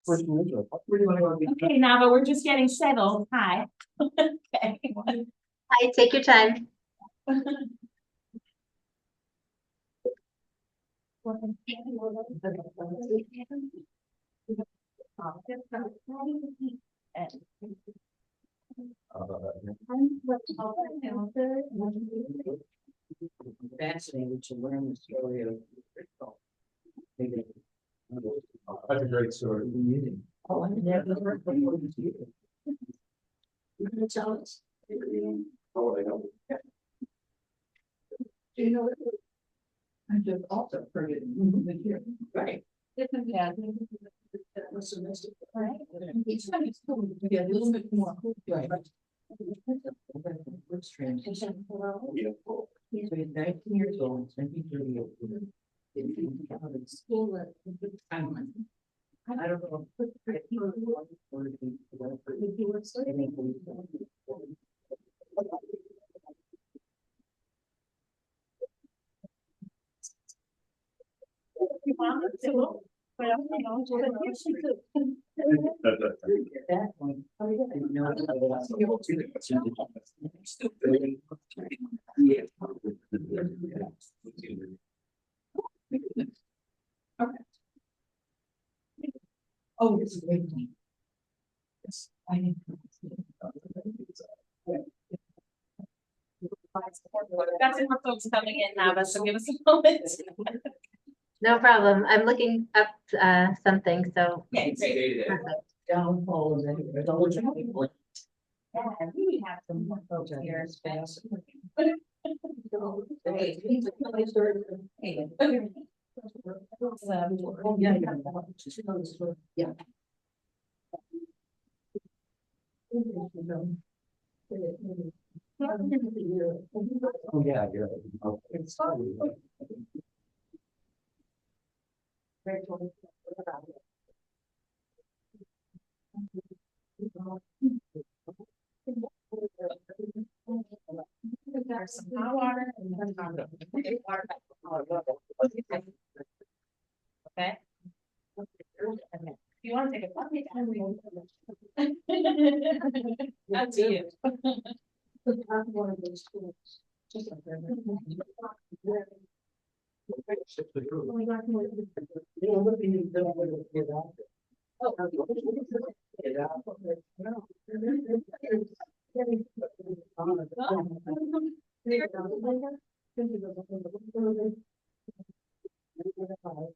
Where do you want to go? Okay, Nava, we're just getting settled. Hi. Okay. Hi, take your time. Fascinating to learn the story of. That's a great story. Oh, I never heard before this year. You can tell us. Oh, I know. Do you know? I just also heard it here. Right. Yeah. Each time it's cool to get a little bit more. Right. What's transition? So he's 19 years old, and he's really school I don't know. Okay. Oh, it's a great one. Yes, I need Got some more folks coming in, Nava, so give us a moment. No problem. I'm looking up something, so. Okay, great. Perfect. downfall of it. Yeah, we have some more folks here. Yeah. Oh, yeah, you're. It's There's some hot water and then water. Okay. If you want to take a puppy down, up to you.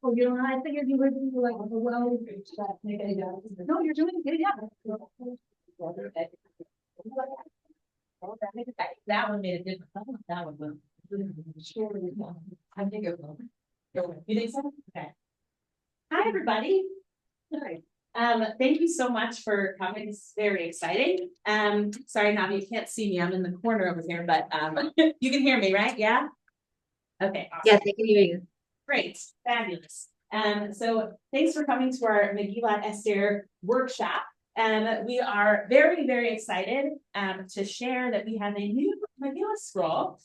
Oh, you know, I figured you would do like a well. No, you're doing good, yeah. That one made a difference. That one will. I think it will. You think so? Okay. Hi, everybody. Hi. Thank you so much for coming. It's very exciting. Sorry, Navi, you can't see me. I'm in the corner over here, but you can hear me, right? Yeah. Okay. Awesome. Yes, I can hear you. Great, fabulous. So thanks for coming to our Megillat Esther workshop. We are very, very excited to share that we have a new Megillah scroll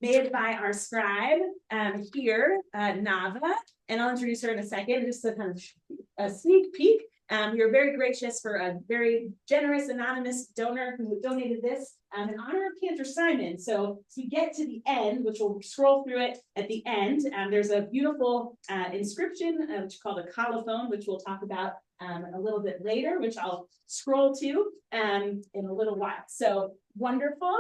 made by our scribe here, Nava, and I'll introduce her in a second, just a kind of a sneak peek. You're very gracious for a very generous anonymous donor who donated this in honor of Cantor Simon. So as we get to the end, which we'll scroll through it at the end, there's a beautiful inscription, which is called a colophon, which we'll talk about a little bit later, which I'll scroll to in a little while. So wonderful.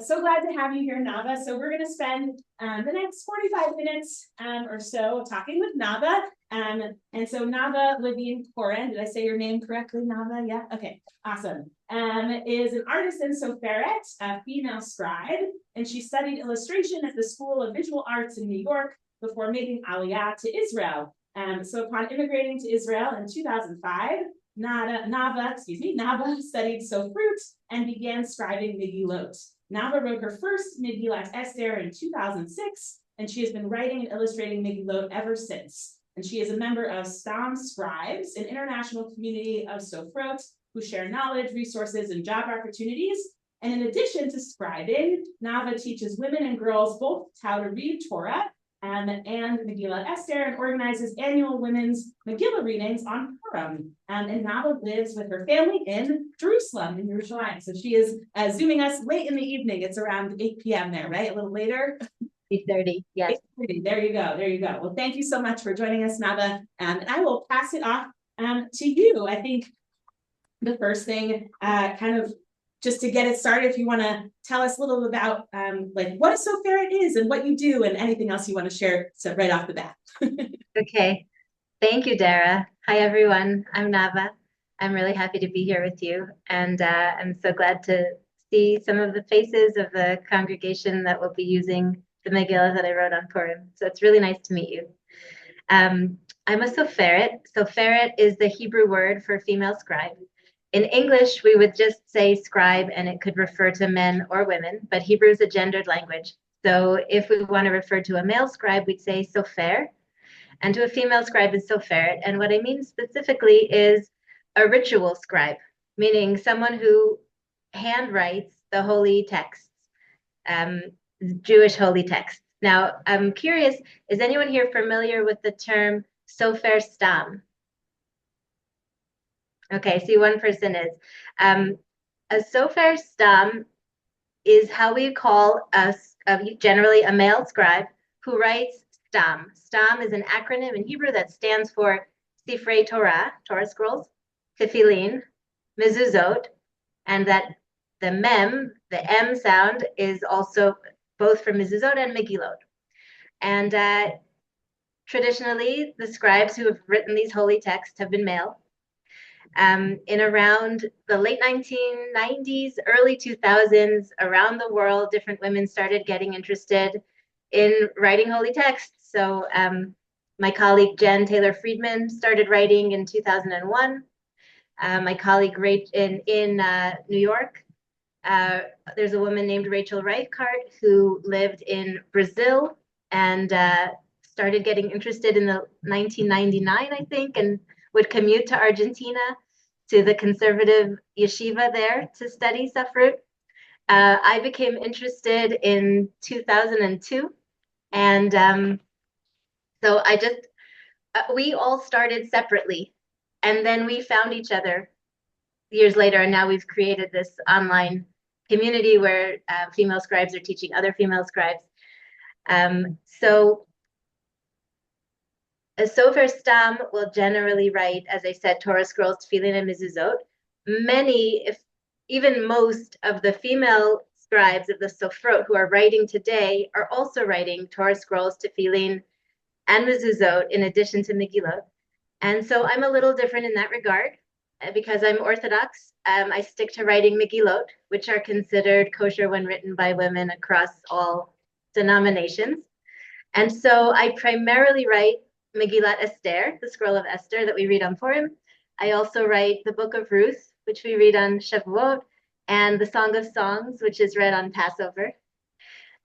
So glad to have you here, Nava. So we're going to spend the next 45 minutes or so talking with Nava. And so Nava Levine Koren, did I say your name correctly, Nava? Yeah, okay, awesome. Is an artist in Soferet, a female scribe, and she studied illustration at the School of Visual Arts in New York before making Aliyah to Israel. So upon immigrating to Israel in 2005, Nava studied Sofrut and began scribing Megillot. Nava wrote her first Megillat Esther in 2006, and she has been writing and illustrating Megillot ever since. And she is a member of Stam Scribes, an international community of Sofrot who share knowledge, resources, and job opportunities. And in addition to scribing, Nava teaches women and girls both how to read Torah and Megillat Esther, and organizes annual women's Megillah readings on Purim. And Nava lives with her family in Jerusalem, in Yerushalayim. So she is zooming us late in the evening. It's around 8 p.m. there, right? A little later. 8:30, yes. 8:30. There you go. There you go. Well, thank you so much for joining us, Nava. And I will pass it off to you. I think the first thing, kind of just to get it started, if you want to tell us a little about like what a Soferet is and what you do and anything else you want to share, so right off the bat. Okay. Thank you, Dara. Hi, everyone. I'm Nava. I'm really happy to be here with you. And I'm so glad to see some of the faces of the congregation that will be using the Megillah that I wrote on Purim. So it's really nice to meet you. I'm a Soferet. Soferet is the Hebrew word for female scribe. In English, we would just say scribe, and it could refer to men or women, but Hebrew is a gendered language. So if we want to refer to a male scribe, we'd say sofer, and to a female scribe is soferet. And what I mean specifically is a ritual scribe, meaning someone who handwrites the holy texts, Jewish holy texts. Now, I'm curious, is anyone here familiar with the term sofer stam? Okay, see, one person is. A sofer stam is how we call generally a male scribe who writes stam. Stam is an acronym in Hebrew that stands for Sifrei Torah, Torah scrolls, Tefillin, Mezuzot, and that the mem, the M sound, is also both for Mezuzot and Megillot. And traditionally, the scribes who have written these holy texts have been male. In around the late 1990s, early 2000s, around the world, different women started getting interested in writing holy texts. So my colleague Jen Taylor Friedman started writing in 2001. My colleague in New York, there's a woman named Rachel Reichart who lived in Brazil and started getting interested in the 1999, I think, and would commute to Argentina to the conservative yeshiva there to study Sefrut. I became interested in 2002. And so we all started separately. And then we found each other years later. And now we've created this online community where female scribes are teaching other female scribes. So a sofer stam will generally write, as I said, Torah scrolls, tefillin, and mezuzot. Many, if even most of the female scribes of the sofrot who are writing today are also writing Torah scrolls, tefillin, and mezuzot in addition to Megillot. And so I'm a little different in that regard because I'm Orthodox. I stick to writing Megillot, which are considered kosher when written by women across all denominations. And so I primarily write Megillat Esther, the scroll of Esther that we read on Purim. I also write the book of Ruth, which we read on Shavuot, and the Song of Songs, which is read on Passover.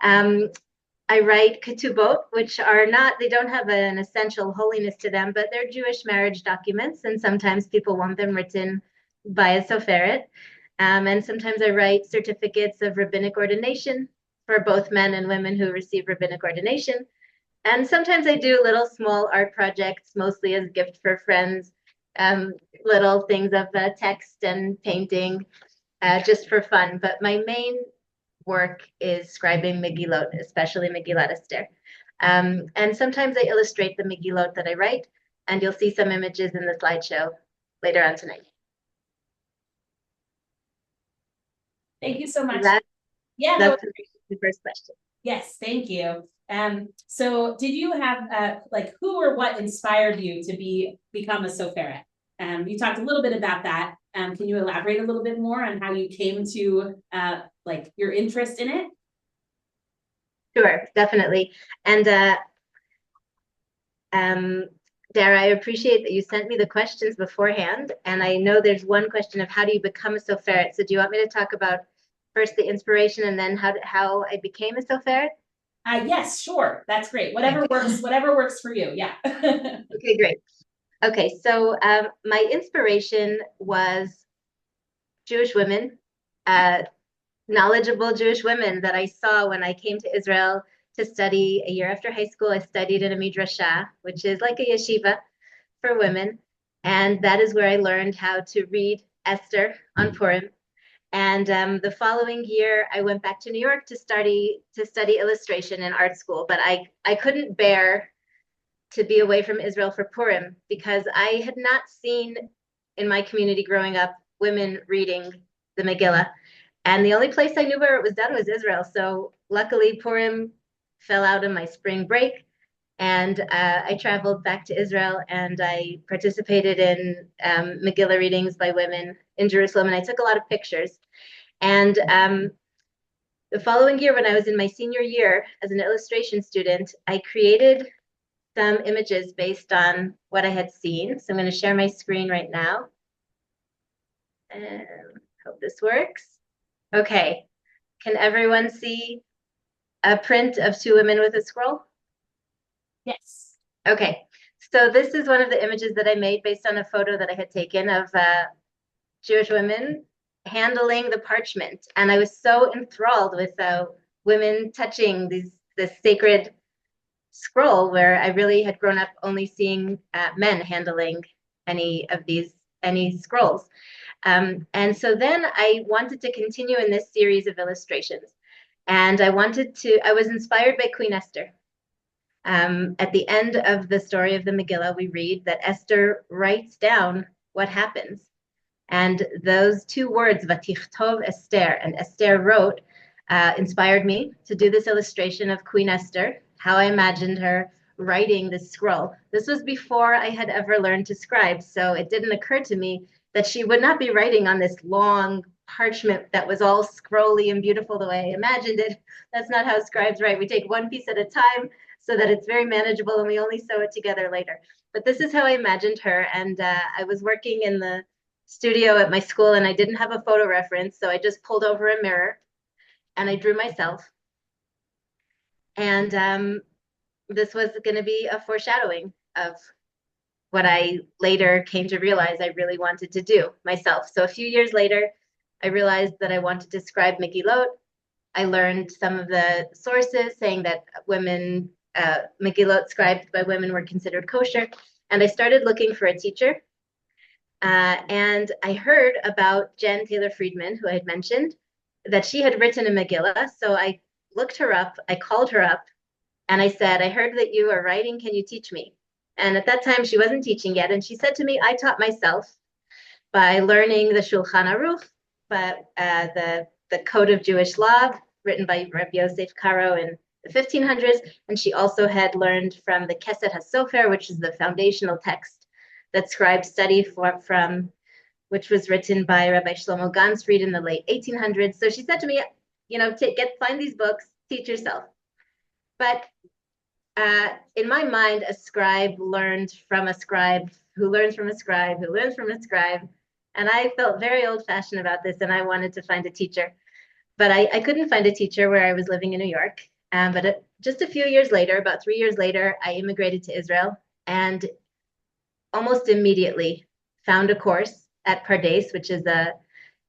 I write ketubot, which they don't have an essential holiness to them, but they're Jewish marriage documents, and sometimes people want them written by a soferet. And sometimes I write certificates of rabbinic ordination for both men and women who receive rabbinic ordination. And sometimes I do little small art projects, mostly as gift for friends, little things of text and painting, just for fun. But my main work is scribing Megillot, especially Megillat Esther. And sometimes I illustrate the Megillot that I write, and you'll see some images in the slideshow later on tonight. Thank you so much. That's the first question. Yes, thank you. So did you have like who or what inspired you to become a soferet? You talked a little bit about that. Can you elaborate a little bit more on how you came to like your interest in it? Sure, definitely. And Dara, I appreciate that you sent me the questions beforehand. And I know there's one question of how do you become a soferet? So do you want me to talk about first the inspiration and then how I became a soferet? Yes, sure. That's great. Whatever works for you. Yeah. Okay, great. Okay, so my inspiration was Jewish women, knowledgeable Jewish women that I saw when I came to Israel to study a year after high school. I studied in a midrashah, which is like a yeshiva for women. And that is where I learned how to read Esther on Purim. And the following year, I went back to New York to study illustration in art school. But I couldn't bear to be away from Israel for Purim because I had not seen in my community growing up women reading the Megillah. And the only place I knew where it was done was Israel. So luckily, Purim fell out in my spring break. And I traveled back to Israel and I participated in Megillah readings by women in Jerusalem. And I took a lot of pictures. And the following year, when I was in my senior year as an illustration student, I created some images based on what I had seen. So I'm going to share my screen right now. And hope this works. Okay. Can everyone see a print of two women with a scroll? Yes. Okay. So this is one of the images that I made based on a photo that I had taken of Jewish women handling the parchment. And I was so enthralled with women touching this sacred scroll where I really had grown up only seeing men handling any scrolls. And so then I wanted to continue in this series of illustrations. And I was inspired by Queen Esther. At the end of the story of the Megillah, we read that Esther writes down what happens. And those two words, Vatichtov Esther, and Esther wrote, inspired me to do this illustration of Queen Esther, how I imagined her writing this scroll. This was before I had ever learned to scribe, so it didn't occur to me that she would not be writing on this long parchment that was all scrolly and beautiful the way I imagined it. That's not how scribes write. We take one piece at a time so that it's very manageable and we only sew it together later. But this is how I imagined her. And I was working in the studio at my school and I didn't have a photo reference, so I just pulled over a mirror and I drew myself. And this was going to be a foreshadowing of what I later came to realize I really wanted to do myself. So a few years later, I realized that I wanted to scribe Megillot. I learned some of the sources saying that women, Megillot scribed by women were considered kosher. And I started looking for a teacher. And I heard about Jen Taylor Friedman, who I had mentioned, that she had written a Megillah. So I looked her up, I called her up, and I said, I heard that you are writing, can you teach me? And at that time, she wasn't teaching yet. And she said to me, I taught myself by learning the Shulchan Aruch, but the Code of Jewish Law, written by Rabbi Yosef Karo in the 1500s. And she also had learned from the Keset HaSofer, which is the foundational text that scribes study from, which was written by Rabbi Shlomo Gansfried in the late 1800s. So she said to me, find these books, teach yourself. But in my mind, a scribe learned from a scribe who learns from a scribe who learns from a scribe. And I felt very old-fashioned about this, and I wanted to find a teacher. But I couldn't find a teacher where I was living in New York. But just a few years later, about 3 years later, I immigrated to Israel and almost immediately found a course at Pardes, which is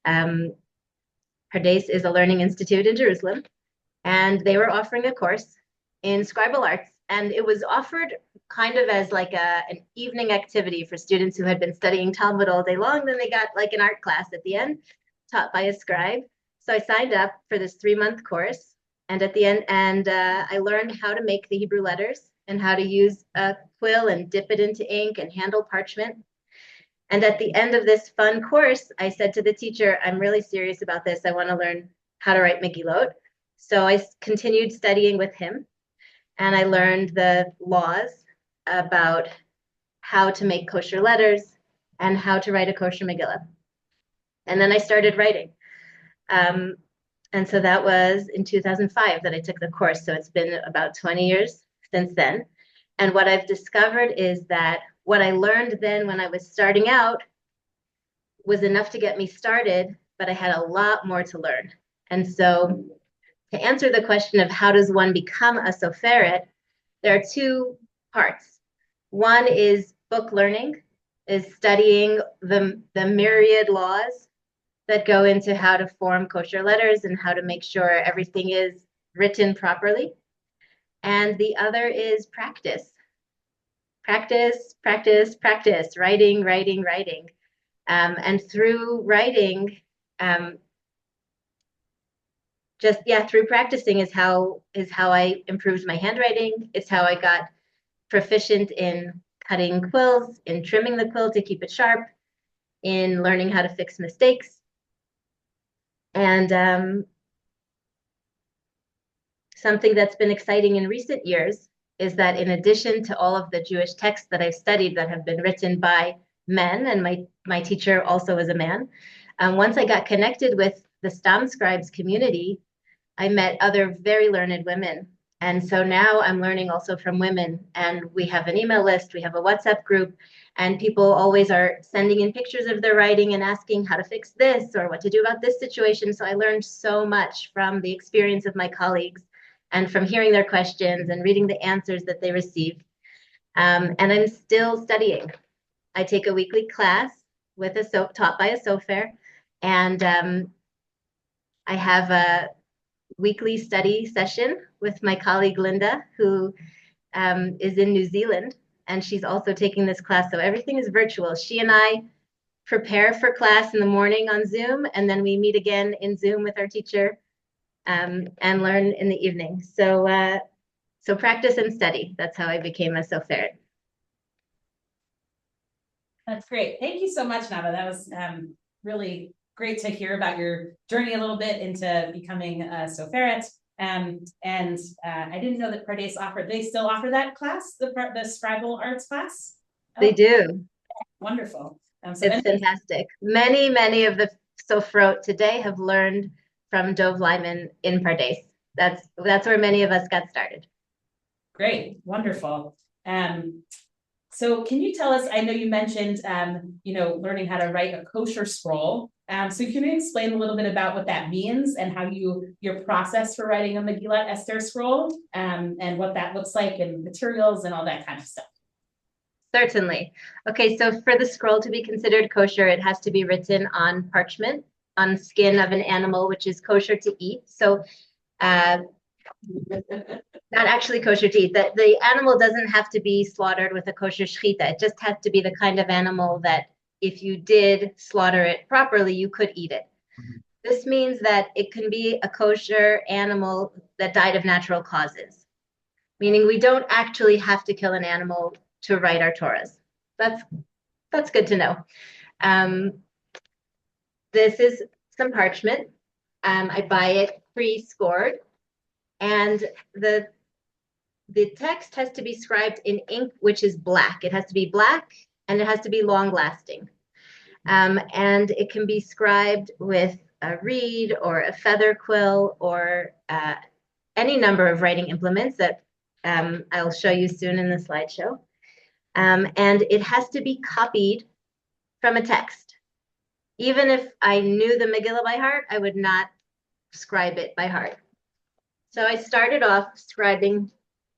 Pardes is a learning institute in Jerusalem. And they were offering a course in scribal arts. And it was offered kind of as like an evening activity for students who had been studying Talmud all day long. Then they got like an art class at the end, taught by a scribe. So I signed up for this 3-month course. And at the end, I learned how to make the Hebrew letters and how to use a quill and dip it into ink and handle parchment. And at the end of this fun course, I said to the teacher, I'm really serious about this. I want to learn how to write Megillot. So I continued studying with him. And I learned the laws about how to make kosher letters and how to write a kosher Megillah. And then I started writing. And so that was in 2005 that I took the course. So it's been about 20 years since then. And what I've discovered is that what I learned then when I was starting out was enough to get me started, but I had a lot more to learn. And so to answer the question of how does one become a soferet, there are 2 parts. One is book learning, is studying the myriad laws that go into how to form kosher letters and how to make sure everything is written properly. And the other is practice. Practice, practice, practice, writing, writing, writing. And through writing, through practicing is how I improved my handwriting. It's how I got proficient in cutting quills, in trimming the quill to keep it sharp, in learning how to fix mistakes. And something that's been exciting in recent years is that in addition to all of the Jewish texts that I've studied that have been written by men, and my teacher also was a man, once I got connected with the Stam scribes community, I met other very learned women. And so now I'm learning also from women, and we have an email list, we have a WhatsApp group, and people always are sending in pictures of their writing and asking how to fix this or what to do about this situation. So I learned so much from the experience of my colleagues and from hearing their questions and reading the answers that they received. And I'm still studying. I take a weekly class with taught by a sofer, and I have a weekly study session with my colleague Linda, who is in New Zealand, and she's also taking this class. So everything is virtual. She and I prepare for class in the morning on Zoom, and then we meet again in Zoom with our teacher and learn in the evening. So practice and study. That's how I became a Soferet. That's great. Thank you so much, Nava. That was really great to hear about your journey a little bit into becoming a Soferet. I didn't know that Pardes they still offer that class, the Scribal Arts class? Oh, they do. Wonderful. It's fantastic. Many of the Sofrot today have learned from Dov Lyman in Pardes. That's where many of us got started. Great, wonderful. So can you tell us, I know you mentioned, learning how to write a kosher scroll. So can you explain a little bit about what that means and how your process for writing a Megillat Esther scroll, and what that looks like and materials and all that kind of stuff? Certainly. Okay, so for the scroll to be considered kosher, it has to be written on parchment, on skin of an animal, which is kosher to eat. So not actually kosher to eat. The animal doesn't have to be slaughtered with a kosher shechita. It just has to be the kind of animal that if you did slaughter it properly, you could eat it. Mm-hmm. This means that it can be a kosher animal that died of natural causes, meaning we don't actually have to kill an animal to write our Torahs. That's good to know. This is some parchment. I buy it pre-scored, and the text has to be scribed in ink, which is black. It has to be black, and it has to be long-lasting. And it can be scribed with a reed or a feather quill or any number of writing implements that I'll show you soon in the slideshow. And it has to be copied from a text. Even if I knew the Megillah by heart, I would not scribe it by heart. So I started off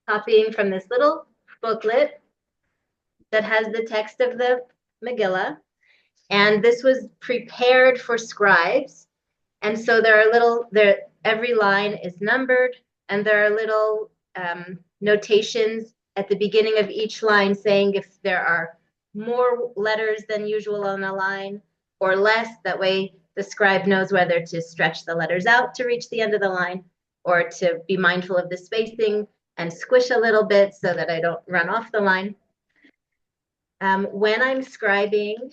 copying from this little booklet that has the text of the Megillah. And this was prepared for scribes. And so every line is numbered, and there are little notations at the beginning of each line saying if there are more letters than usual on a line or less. That way the scribe knows whether to stretch the letters out to reach the end of the line or to be mindful of the spacing and squish a little bit so that I don't run off the line. When I'm scribing,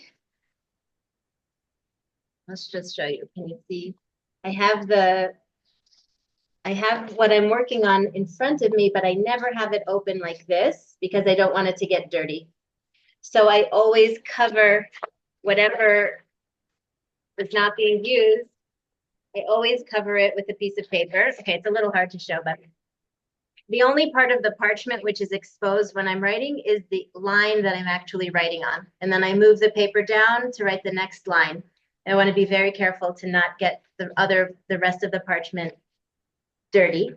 let's just show you. Can you see? I have what I'm working on in front of me, but I never have it open like this because I don't want it to get dirty. So I always cover whatever is not being used. I always cover it with a piece of paper. Okay, it's a little hard to show, but the only part of the parchment which is exposed when I'm writing is the line that I'm actually writing on. And then I move the paper down to write the next line. I want to be very careful to not get the rest of the parchment dirty.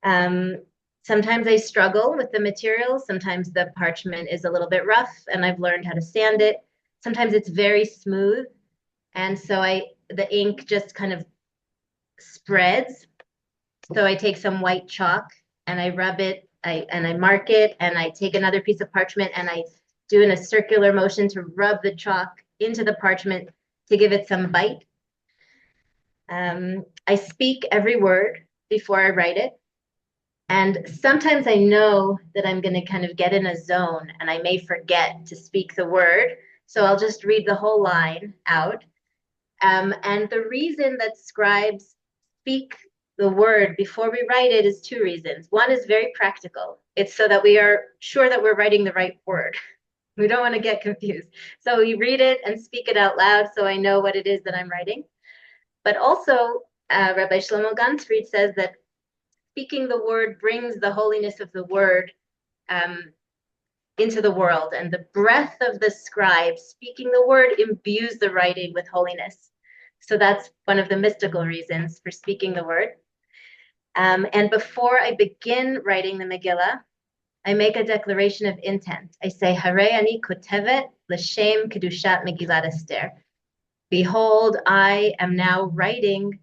Sometimes I struggle with the material. Sometimes the parchment is a little bit rough and I've learned how to sand it. Sometimes it's very smooth. And so the ink just kind of spreads. So I take some white chalk and I rub it, and I mark it, and I take another piece of parchment and I do in a circular motion to rub the chalk into the parchment to give it some bite. I speak every word before I write it. And sometimes I know that I'm going to kind of get in a zone and I may forget to speak the word. So I'll just read the whole line out. And the reason that scribes speak the word before we write it is two reasons. One is very practical. It's so that we are sure that we're writing the right word. We don't want to get confused. So you read it and speak it out loud so I know what it is that I'm writing. But also, Rabbi Shlomo Ganzfried says that speaking the word brings the holiness of the word into the world. And the breath of the scribe speaking the word imbues the writing with holiness. So that's one of the mystical reasons for speaking the word. And before I begin writing the Megillah, I make a declaration of intent. I say, Harei ani kotevet l'shem kedushat Megillat Esther. Behold, I am now writing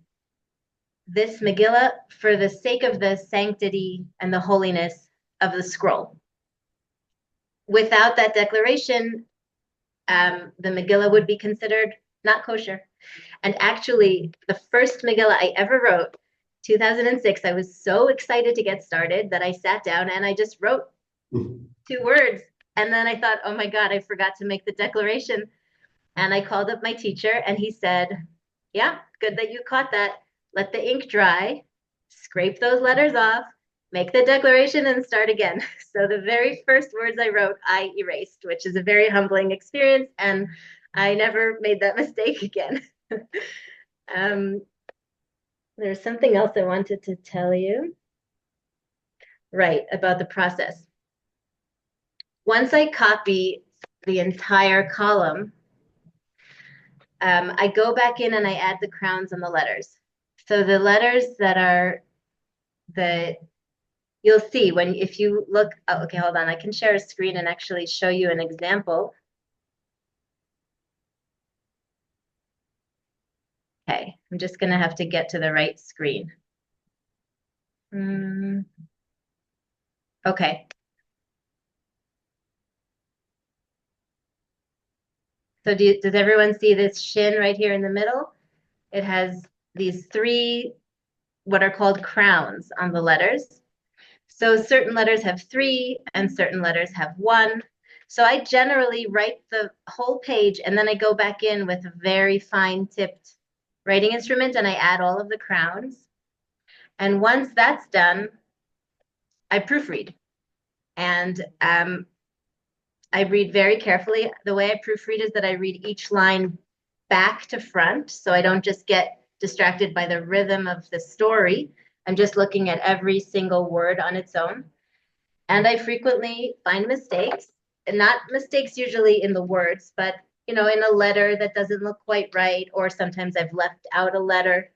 this Megillah for the sake of the sanctity and the holiness of the scroll. Without that declaration, the Megillah would be considered not kosher. And actually, the first Megillah I ever wrote, 2006, I was so excited to get started that I sat down and I just wrote 2 words. And then I thought, oh my God, I forgot to make the declaration. And I called up my teacher and he said, yeah, good that you caught that. Let the ink dry, scrape those letters off, make the declaration and start again. So the very first words I wrote, I erased, which is a very humbling experience. And I never made that mistake again. There's something else I wanted to tell you. Right, about the process. Once I copy the entire column, I go back in and I add the crowns on the letters. So the letters that are you'll see if you look, oh, okay, hold on. I can share a screen and actually show you an example. Okay, I'm just gonna have to get to the right screen. Okay. So does everyone see this shin right here in the middle? It has these 3 what are called crowns on the letters. So certain letters have 3 and certain letters have 1. So I generally write the whole page and then I go back in with a very fine tipped writing instrument and I add all of the crowns. And once that's done, I proofread. And I read very carefully. The way I proofread is that I read each line back to front, so I don't just get distracted by the rhythm of the story. I'm just looking at every single word on its own. And I frequently find mistakes, and not mistakes usually in the words, but in a letter that doesn't look quite right, or sometimes I've left out a letter.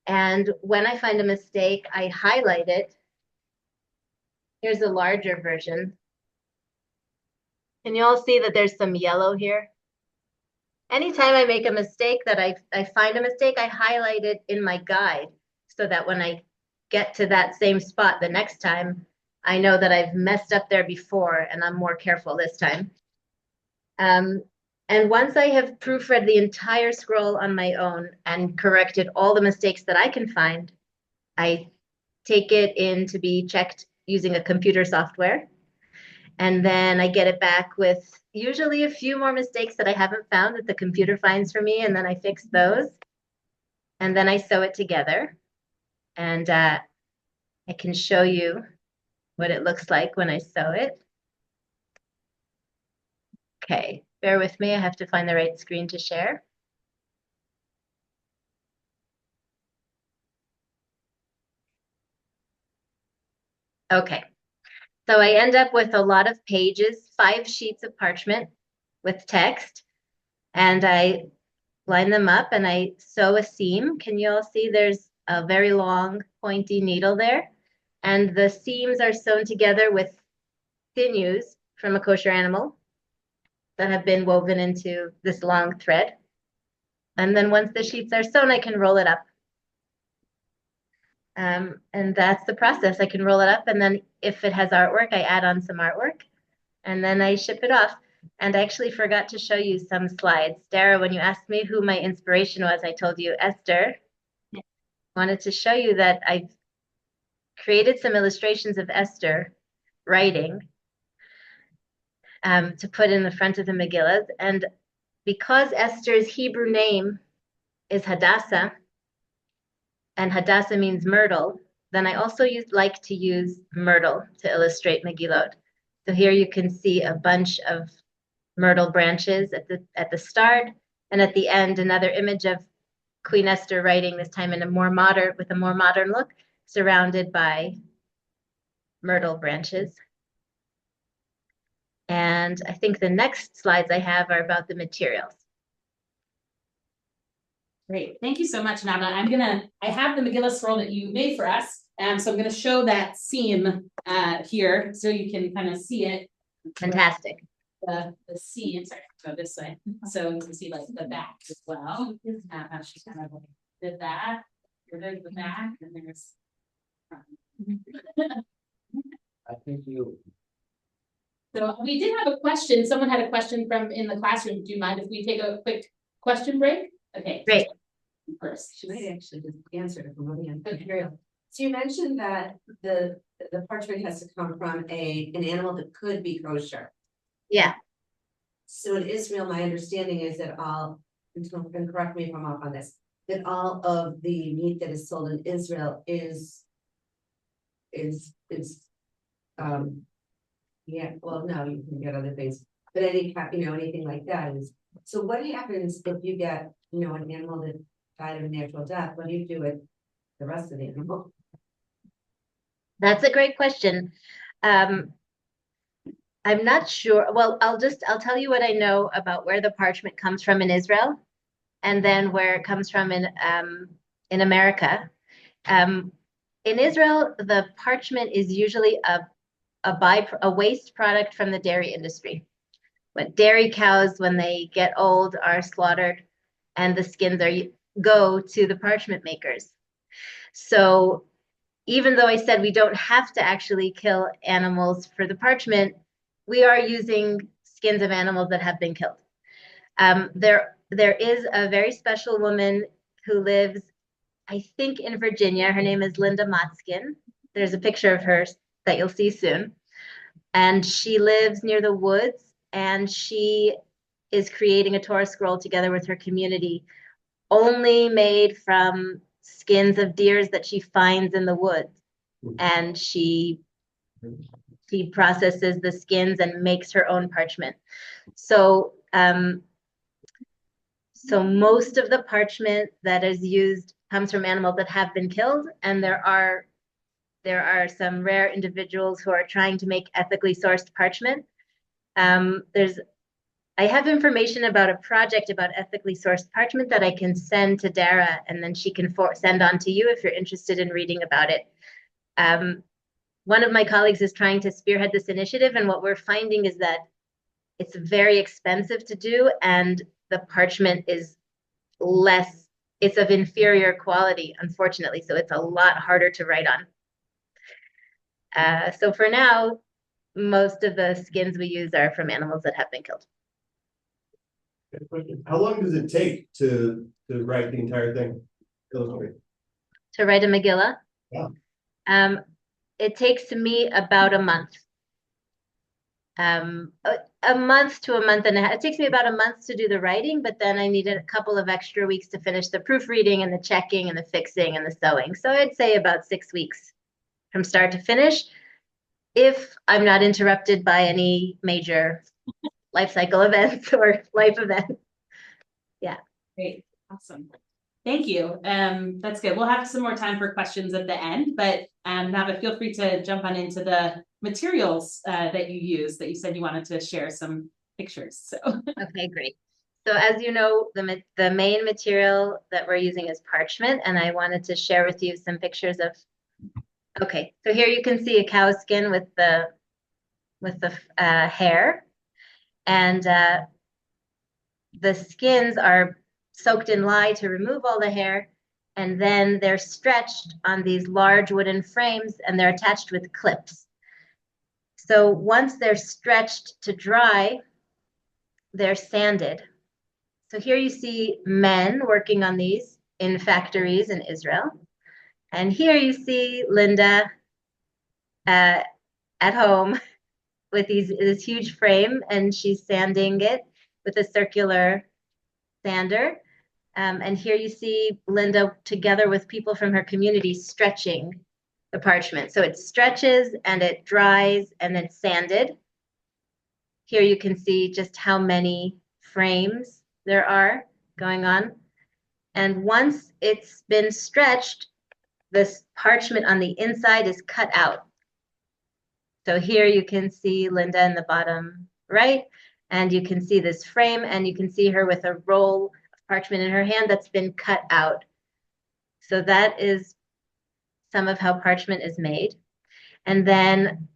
And when I find a mistake, I highlight it. Here's a larger version. Can you all see that there's some yellow here? Anytime I make a mistake that I find a mistake, I highlight it in my guide so that when I get to that same spot the next time, I know that I've messed up there before and I'm more careful this time. And once I have proofread the entire scroll on my own and corrected all the mistakes that I can find, I take it in to be checked using a computer software. And then I get it back with usually a few more mistakes that I haven't found that the computer finds for me, and then I fix those. And then I sew it together. And I can show you what it looks like when I sew it. Okay, bear with me. I have to find the right screen to share. Okay, so I end up with a lot of pages, 5 sheets of parchment with text, and I line them up and I sew a seam. Can you all see there's a very long pointy needle there? And the seams are sewn together with sinews from a kosher animal that have been woven into this long thread. And then once the sheets are sewn, I can roll it up. And that's the process. I can roll it up, and then if it has artwork, I add on some artwork, and then I ship it off. And I actually forgot to show you some slides. Dara, when you asked me who my inspiration was, I told you Esther. Yeah. Wanted to show you that I've created some illustrations of Esther writing to put in the front of the Megillas. And because Esther's Hebrew name is Hadassah, and Hadassah means myrtle, then I also like to use myrtle to illustrate Megillot. So here you can see a bunch of myrtle branches at the start, and at the end, another image of Queen Esther writing, this time in a more modern look, surrounded by myrtle branches. And I think the next slides I have are about the materials. Great. Thank you so much, Nana. I have the Megillah scroll that you made for us. So I'm gonna show that seam here so you can kind of see it. Fantastic. The seam, sorry, go this way. So you can see like the back as well. How she kind of did that. There's the back and there's I think you. So we did have a question. Someone had a question from in the classroom. Do you mind if we take a quick question break? Okay. Great. First. She might actually just answer it from the end. Okay. So you mentioned that the parchment has to come from an animal that could be kosher. Yeah. So in Israel, my understanding is that and correct me if I'm off on this, that all of the meat that is sold in Israel is yeah, well, no, you can get other things, but anything like that is, so what happens if you get, an animal that died of a natural death? What do you do with the rest of the animal? That's a great question. I'm not sure. Well, I'll tell you what I know about where the parchment comes from in Israel, and then where it comes from in America. In Israel, the parchment is usually a waste product from the dairy industry. When dairy cows, when they get old, are slaughtered, and the skins go to the parchment makers. So even though I said we don't have to actually kill animals for the parchment, we are using skins of animals that have been killed. There is a very special woman who lives, I think, in Virginia. Her name is Linda Motzkin. There's a picture of her that you'll see soon. And she lives near the woods, and she is creating a Torah scroll together with her community, only made from skins of deers that she finds in the woods. And she processes the skins and makes her own parchment. So most of the parchment that is used comes from animals that have been killed, and there are some rare individuals who are trying to make ethically sourced parchment. I have information about a project about ethically sourced parchment that I can send to Dara, and then she can send on to you if you're interested in reading about it. One of my colleagues is trying to spearhead this initiative, and what we're finding is that it's very expensive to do, and the parchment is it's of inferior quality, unfortunately, so it's a lot harder to write on. So for now, most of the skins we use are from animals that have been killed. How long does it take to write the entire thing? Illustrate. To write a Megillah? Yeah. It takes me about a month. A month to a month and a half. It takes me about a month to do the writing, but then I needed a couple of extra weeks to finish the proofreading and the checking and the fixing and the sewing. So I'd say about 6 weeks from start to finish, if I'm not interrupted by any major life cycle events or life events. Yeah. Great. Awesome. Thank you. That's good. We'll have some more time for questions at the end, but Nava, feel free to jump on into the materials that you use, that you said you wanted to share some pictures. So Okay, great. So as you know, the main material that we're using is parchment, and I wanted to share with you some pictures of. Okay, so here you can see a cow skin with the hair, and the skins are soaked in lye to remove all the hair, And then they're stretched on these large wooden frames and they're attached with clips. So once they're stretched to dry, they're sanded. So here you see men working on these in factories in Israel. And here you see Linda at home with this huge frame, and she's sanding it with a circular sander. And here you see Linda together with people from her community stretching the parchment. So it stretches and it dries and then sanded. Here you can see just how many frames there are going on. And once it's been stretched, this parchment on the inside is cut out. So here you can see Linda in the bottom right, and you can see this frame, and you can see her with a roll of parchment in her hand that's been cut out. So that is some of how parchment is made. And then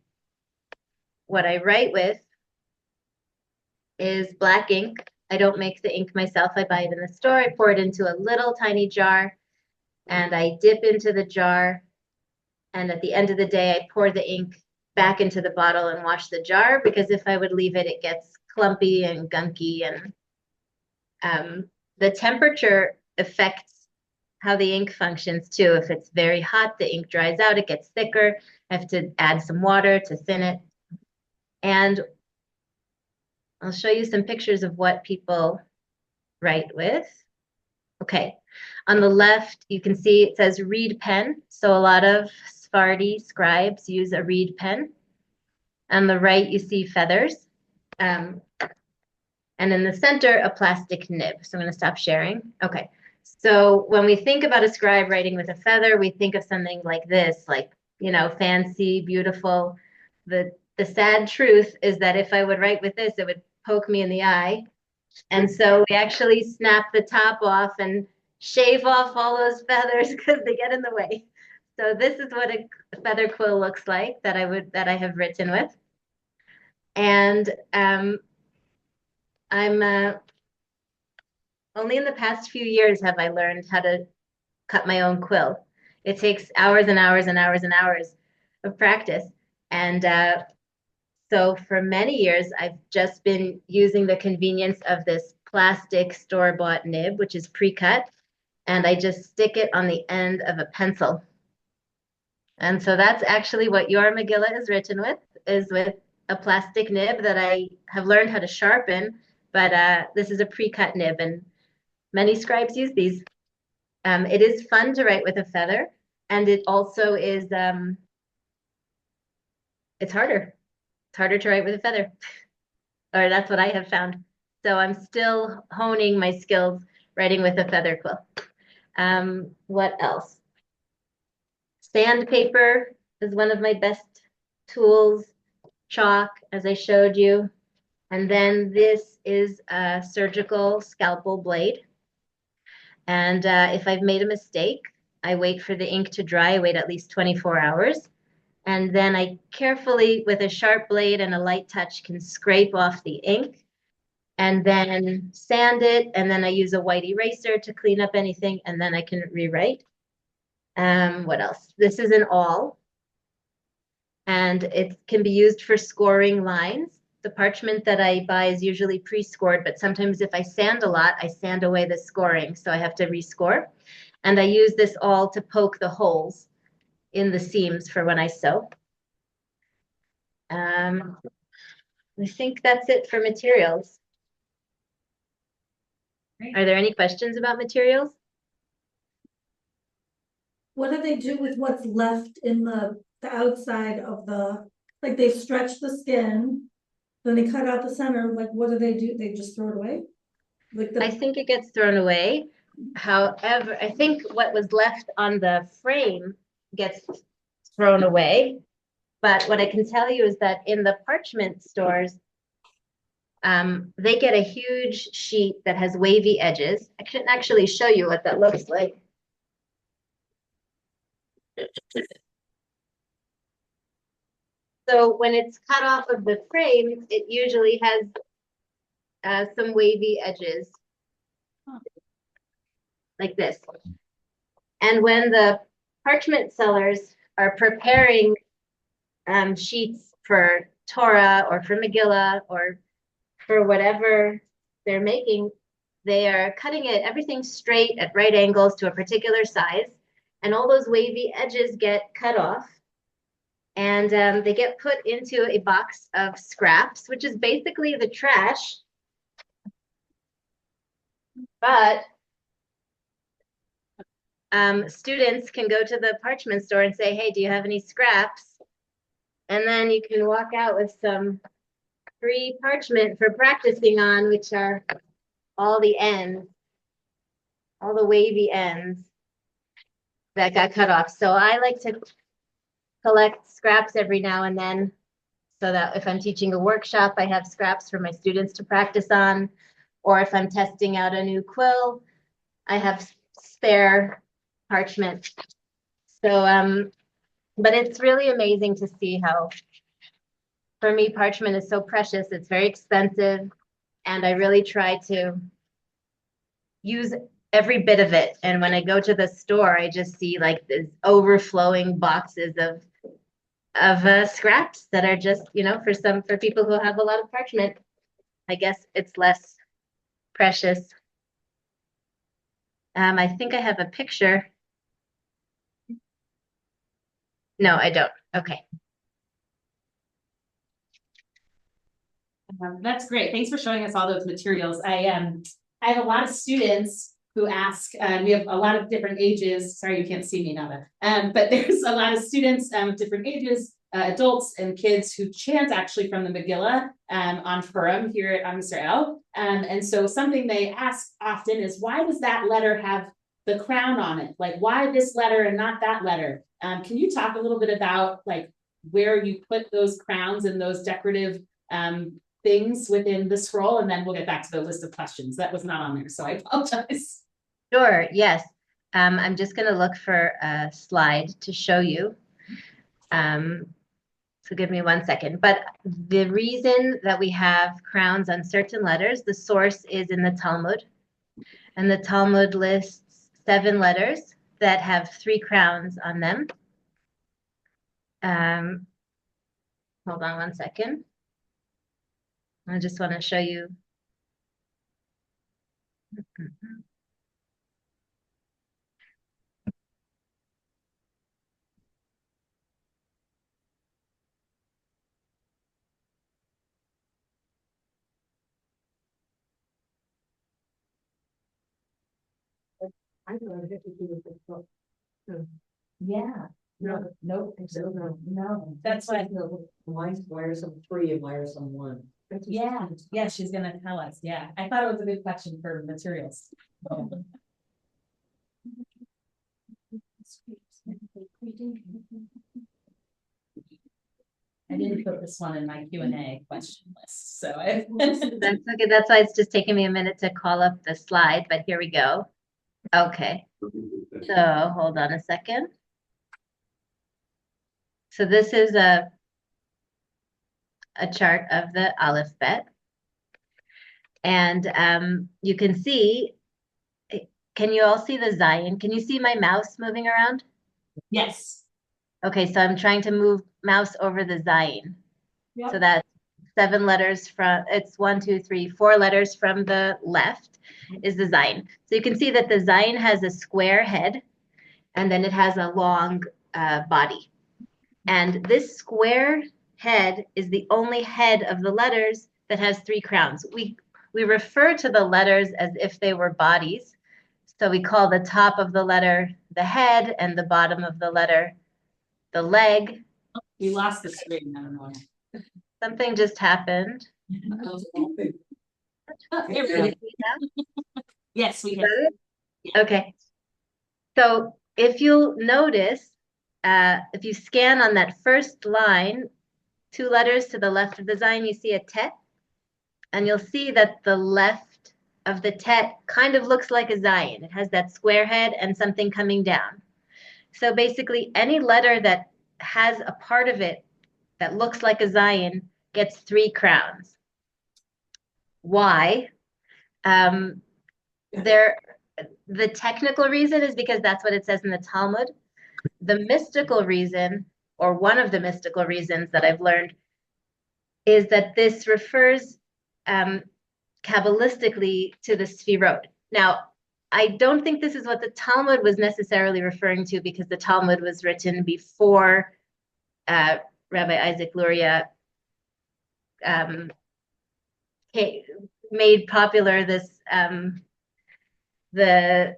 what I write with is black ink. I don't make the ink myself. I buy it in the store. I pour it into a little tiny jar, and I dip into the jar. And at the end of the day, I pour the ink back into the bottle and wash the jar, because if I would leave it, it gets clumpy and gunky. And the temperature affects how the ink functions too. If it's very hot, the ink dries out, it gets thicker. I have to add some water to thin it. And I'll show you some pictures of what people write with. Okay, on the left, you can see it says reed pen. So a lot of Sephardi scribes use a reed pen. On the right, you see feathers. And in the center, a plastic nib. So I'm going to stop sharing. Okay, so when we think about a scribe writing with a feather, we think of something like this, like, you know, fancy, beautiful. The sad truth is that if I would write with this, it would poke me in the eye. And so we actually snap the top off and shave off all those feathers because they get in the way. So this is what a feather quill looks like that I have written with. And I'm only in the past few years have I learned how to cut my own quill. It takes hours and hours and hours and hours of practice. And so for many years, I've just been using the convenience of this plastic store-bought nib, which is pre-cut, and I just stick it on the end of a pencil. And so that's actually what your Megillah is written with, is with a plastic nib that I have learned how to sharpen, but this is a pre-cut nib, and many scribes use these. It is fun to write with a feather, and it also is, it's harder. It's harder to write with a feather, or that's what I have found. So I'm still honing my skills writing with a feather quill. What else? Sandpaper is one of my best tools. Chalk, as I showed you. And then this is a surgical scalpel blade. And if I've made a mistake, I wait for the ink to dry. I wait at least 24 hours. And then I carefully, with a sharp blade and a light touch, can scrape off the ink and then sand it. And then I use a white eraser to clean up anything, and then I can rewrite. What else? This is an awl, and it can be used for scoring lines. The parchment that I buy is usually pre-scored, but sometimes if I sand a lot, I sand away the scoring, so I have to rescore. And I use this awl to poke the holes in the seams for when I sew. I think that's it for materials. Great. Are there any questions about materials? What do they do with what's left in the outside of the, like they stretch the skin, then they cut out the center, like what do? They just throw it away? Like I the, think it gets thrown away. However, I think what was left on the frame gets thrown away. But what I can tell you is that in the parchment stores, they get a huge sheet that has wavy edges. I can actually show you what that looks like. So when it's cut off of the frame, it usually has some wavy edges, like this. And when the parchment sellers are preparing sheets for Torah or for Megillah or for whatever they're making, they are cutting it everything straight at right angles to a particular size, and all those wavy edges get cut off, and they get put into a box of scraps, which is basically the trash. But students can go to the parchment store and say, hey, do you have any scraps? And then you can walk out with some free parchment for practicing on, which are all the ends, all the wavy ends that got cut off. So I like to collect scraps every now and then so that if I'm teaching a workshop, I have scraps for my students to practice on. Or if I'm testing out a new quill, I have spare parchment. So, but it's really amazing to see how, for me, parchment is so precious. It's very expensive, and I really try to use every bit of it. And when I go to the store, I just see like these overflowing boxes of scraps that are just, for people who have a lot of parchment, I guess it's less precious. I think I have a picture. No, I don't. Okay. That's great. Thanks for showing us all those materials. I have a lot of students who ask, we have a lot of different ages. Sorry, you can't see me now, but there's a lot of students of different ages, adults and kids who chant actually from the Megillah on Purim here at Am Yisrael. And so something they ask often is, why does that letter have the crown on it? Like, why this letter and not that letter? Can you talk a little bit about like where you put those crowns and those decorative things within the scroll, and then we'll get back to the list of questions. That was not on there, so I apologize. Sure, yes. I'm just going to look for a slide to show you. So give me 1 second. But the reason that we have crowns on certain letters, the source is in the Talmud. And the Talmud lists 7 letters that have 3 crowns on them. Hold on 1 second. I just want to show you. I don't know if you do this book. Yeah. No. Nope. No. That's why. Why are some 3 and why are some 1? Yeah, she's gonna tell us. Yeah, I thought it was a good question for materials. I didn't put this one in my Q&A question list, so I. That's okay. That's why it's just taking me a minute to call up the slide, but here we go. Okay. So hold on a second. So this is a chart of the alphabet. And you can see, can you all see the Zion? Can you see my mouse moving around? Yes. Okay, so I'm trying to move mouse over the Zion. Yep. So that's 7 letters from, it's 1, 2, 3, 4 letters from the left is the Zion. So you can see that the Zion has a square head, and then it has a long body. And this square head is the only head of the letters that has 3 crowns. We refer to the letters as if they were bodies. So we call the top of the letter the head and the bottom of the letter the leg. We lost the screen. I don't know. Something just happened. Oh, Can here we you go. see now? Yes, we Is can. that it? Okay. So if you'll notice, if you scan on that first line, 2 letters to the left of the Zion, you see a tet. And you'll see that the left of the tet kind of looks like a Zion. It has that square head and something coming down. So basically, any letter that has a part of it that looks like a Zion gets 3 crowns. Why? There the technical reason is because that's what it says in the Talmud. The mystical reason, or one of the mystical reasons that I've learned, is that this refers Kabbalistically to the Sfirot. Now, I don't think this is what the Talmud was necessarily referring to, because the Talmud was written before Rabbi Isaac Luria made popular this the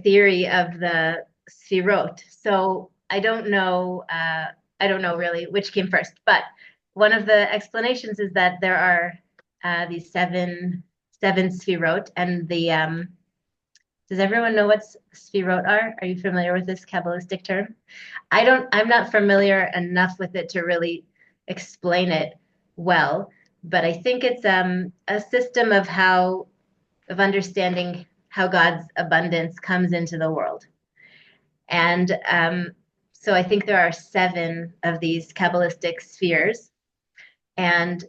theory of the Sfirot. So I don't know really which came first, but one of the explanations is that there are these seven Sfirot, and the does everyone know what Sfirot are? Are you familiar with this Kabbalistic term? I'm not familiar enough with it to really explain it well, but I think it's a system of understanding how God's abundance comes into the world. And so I think there are 7 of these Kabbalistic spheres. And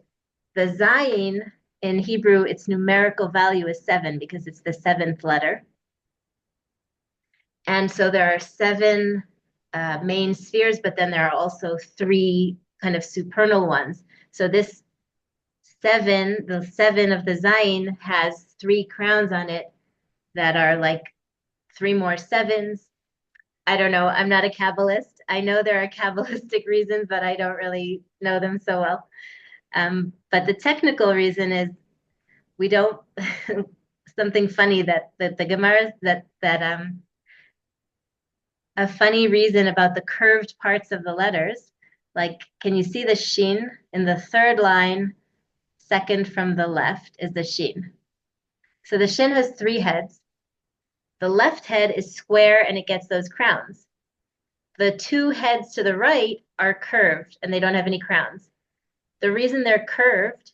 the Zayin in Hebrew, its numerical value is 7 because it's the 7th letter. And so there are 7 main spheres, but then there are also 3 kind of supernal ones. So this 7, the 7 of the Zayin, has 3 crowns on it that are like 3 more 7s. I don't know. I'm not a Kabbalist. I know there are Kabbalistic reasons, but I don't really know them so well. But the technical reason is we don't something funny that the Gemara that a funny reason about the curved parts of the letters. Like, can you see the shin in the 3rd line, second from the left is the shin. So the shin has 3 heads. The left head is square and it gets those crowns. The 2 heads to the right are curved and they don't have any crowns. The reason they're curved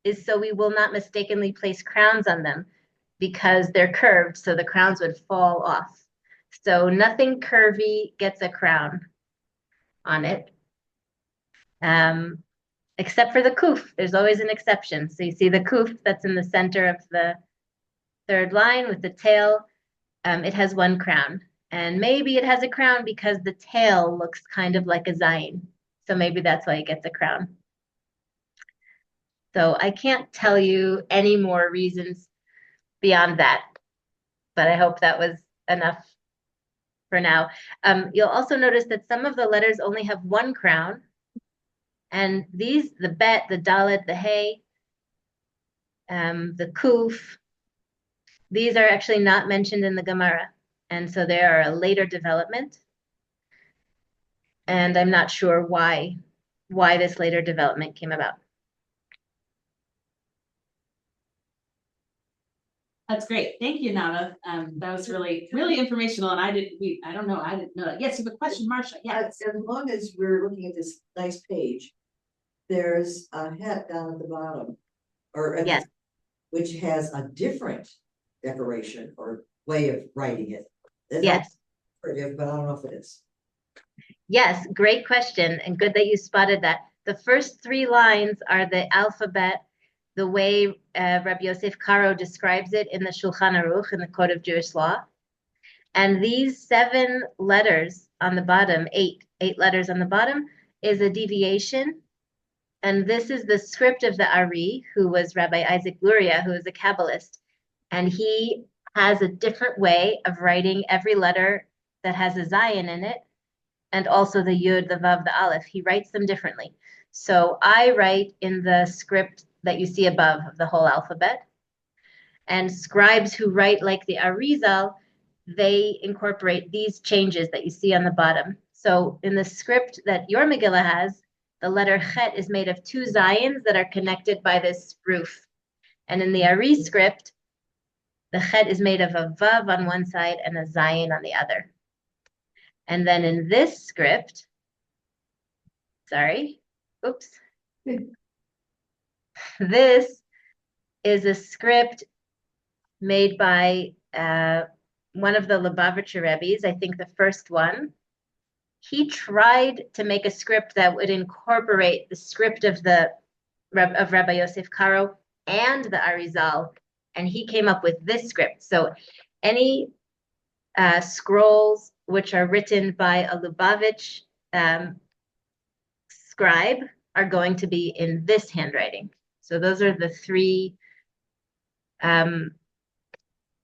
is so we will not mistakenly place crowns on them, because they're curved, so the crowns would fall off. So nothing curvy gets a crown on it, except for the kuf. There's always an exception. So you see the kuf that's in the center of the 3rd line with the tail. It has 1 crown, and maybe it has a crown because the tail looks kind of like a zayin. So maybe that's why it gets a crown. So I can't tell you any more reasons beyond that, but I hope that was enough for now. You'll also notice that some of the letters only have 1 crown, and these, the bet, the dalet, the hey, the kuf, these are actually not mentioned in the Gemara, and so they are a later development. And I'm not sure why this later development came about. That's great. Thank you, Nana. That was really, really informational, and I didn't know that. Yes, you have a question, Marcia? Yes. As long as we're looking at this nice page, there's a head down at the bottom, or at Yes. which has a different decoration or way of writing it. Yes. But I don't know if it is. Yes, great question, and good that you spotted that. The first 3 lines are the alphabet, the way Rabbi Yosef Karo describes it in the Shulchan Aruch, in the Code of Jewish Law. And these 7 letters on the bottom, 8 letters on the bottom, is a deviation. And this is the script of the Ari, who was Rabbi Isaac Luria, who is a Kabbalist. And he has a different way of writing every letter that has a zayin in it, and also the yud, the vav, the aleph. He writes them differently. So I write in the script that you see above of the whole alphabet. And scribes who write like the Arizal, they incorporate these changes that you see on the bottom. So in the script that your Megillah has, the letter chet is made of 2 zayins that are connected by this roof. And in the Ari script, the chet is made of a vav on one side and a zayin on the other. And then in this script, this is a script made by one of the Lubavitcher Rebbe's, I think the first one. He tried to make a script that would incorporate the script of Rabbi Yosef Karo and the Arizal, and he came up with this script. So Any scrolls which are written by a Lubavitch scribe are going to be in this handwriting. So those are the three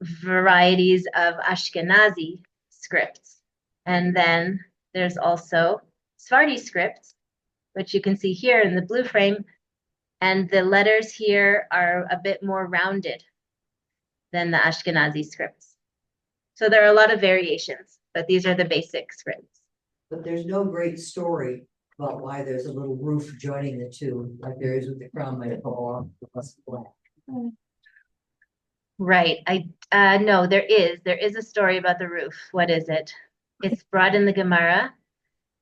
varieties of Ashkenazi scripts. And then there's also Sephardi script, which you can see here in the blue frame. And the letters here are a bit more rounded than the Ashkenazi scripts. So there are a lot of variations, but these are the basic scripts. But there's no great story about why there's a little roof joining the two, like there is with the crown might fall off the bus black. Right. No, there is a story about the roof. What is it? It's brought in the Gemara.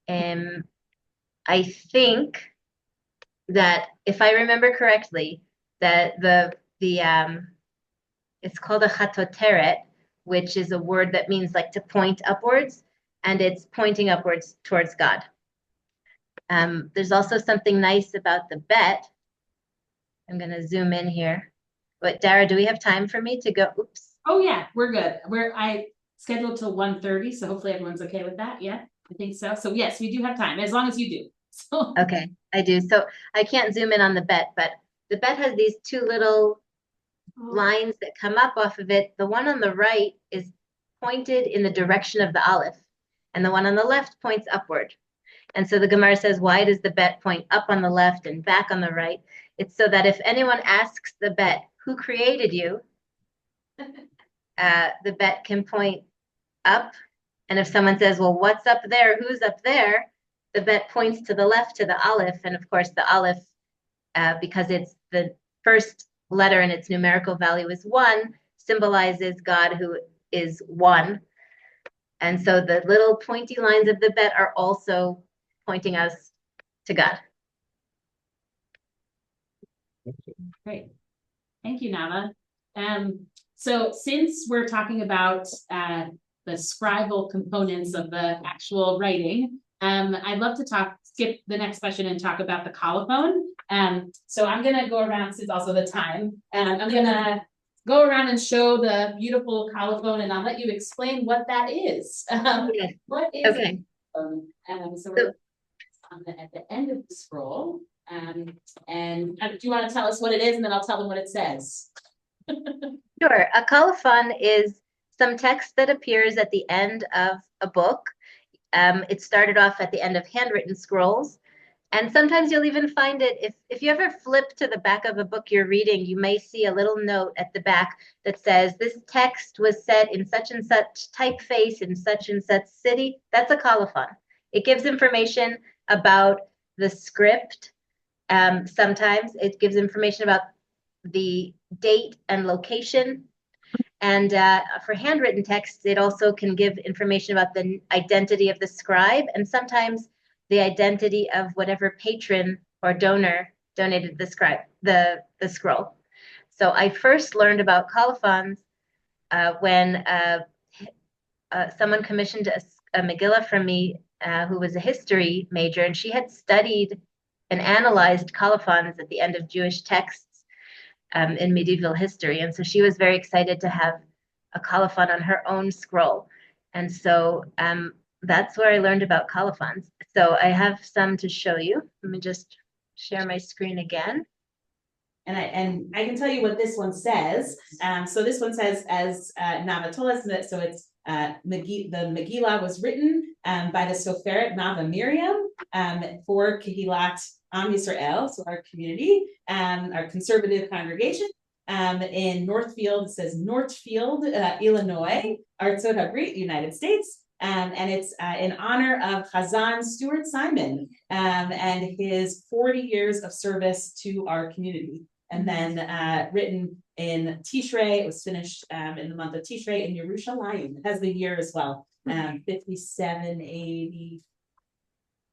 I think that if I remember correctly, that it's called a chatoteret, which is a word that means like to point upwards, and it's pointing upwards towards God. There's also something nice about the bet. I'm going to zoom in here. But Dara, do we have time for me to go? Oops. Oh yeah, we're good. I scheduled till 1:30, so hopefully everyone's okay with that. Yeah, I think so. So yes, we do have time, as long as you do. So Okay, I do. So I can't zoom in on the bet, but the bet has these two little lines that come up off of it. The one on the right is pointed in the direction of the Aleph, and the one on the left points upward. And so the Gemara says, why does the bet point up on the left and back on the right? It's so that if anyone asks the bet, who created you? The bet can point up. And if someone says, well, what's up there? Who's up there? The bet points to the left, to the Aleph. And of course, the Aleph, because it's the first letter and its numerical value is 1, symbolizes God who is 1. And so the little pointy lines of the bet are also pointing us to God. great. Thank you, Nava. So since we're talking about the scribal components of the actual writing, I'd love to skip the next question and talk about the colophon. So I'm gonna go around, since also the time, and I'm gonna go around and show the beautiful colophon, and I'll let you explain what that is. What is Okay. so we're at the end of the scroll. And do you want to tell us what it is, and then I'll tell them what it says? Sure. A colophon is some text that appears at the end of a book. It started off at the end of handwritten scrolls. And sometimes you'll even find it, if you ever flip to the back of a book you're reading, you may see a little note at the back that says, this text was set in such and such typeface in such and such city. That's a colophon. It gives information about the script. Sometimes it gives information about the date and location. And for handwritten texts, it also can give information about the identity of the scribe, and sometimes the identity of whatever patron or donor donated the scroll. So I first learned about colophons when someone commissioned a Megillah from me who was a history major, and she had studied and analyzed colophons at the end of Jewish texts in medieval history. And so she was very excited to have a colophon on her own scroll. And so that's where I learned about colophons. So I have some to show you. Let me just share my screen again. And I can tell you what this one says. So this one says, as Nava told us, so it's the Megillah was written by the Soferet Nava Miriam for Kehillat Am Yisrael, so our community, our conservative congregation. In Northfield, it says Northfield, Illinois, Artsot Habrit, United States. And it's in honor of Chazan Stuart Simon and his 40 years of service to our community. And then written in Tishrei, it was finished in the month of Tishrei in Yerushalayim. It has the year as well, 5785.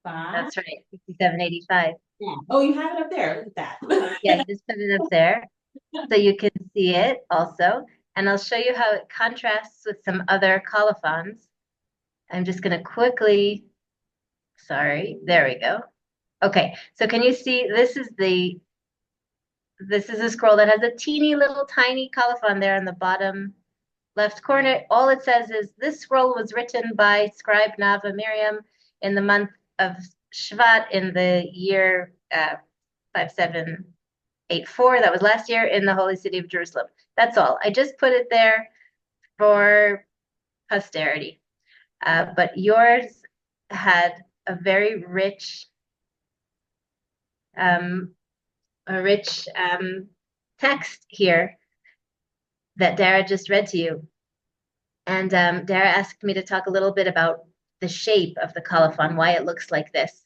That's right, 5785. Yeah. Oh, you have it up there. Look at that. Yeah, just put it up there so you can see it also. And I'll show you how it contrasts with some other colophons. I'm just going to quickly, sorry, there we go. Okay, so can you see, this is a scroll that has a teeny little tiny colophon there on the bottom left corner, all it says is this scroll was written by scribe Nava Miriam in the month of Shvat in the year 5784. That was last year in the holy city of Jerusalem. That's all. I just put it there for posterity. But yours had a very rich, text here that Dara just read to you. And Dara asked me to talk a little bit about the shape of the colophon, why it looks like this.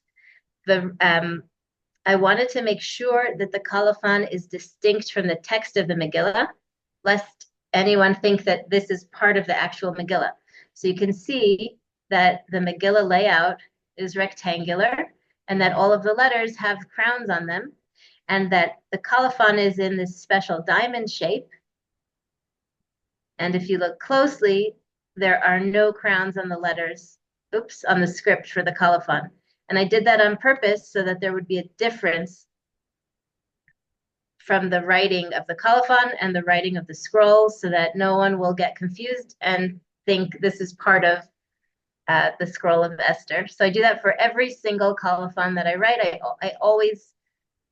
I wanted to make sure that the colophon is distinct from the text of the Megillah, lest anyone think that this is part of the actual Megillah. So you can see that the Megillah layout is rectangular and that all of the letters have crowns on them, and that the colophon is in this special diamond shape. And if you look closely, there are no crowns on the letters, on the script for the colophon. And I did that on purpose so that there would be a difference from the writing of the colophon and the writing of the scrolls, so that no one will get confused and think this is part of the scroll of Esther. So I do that for every single colophon that I write. I always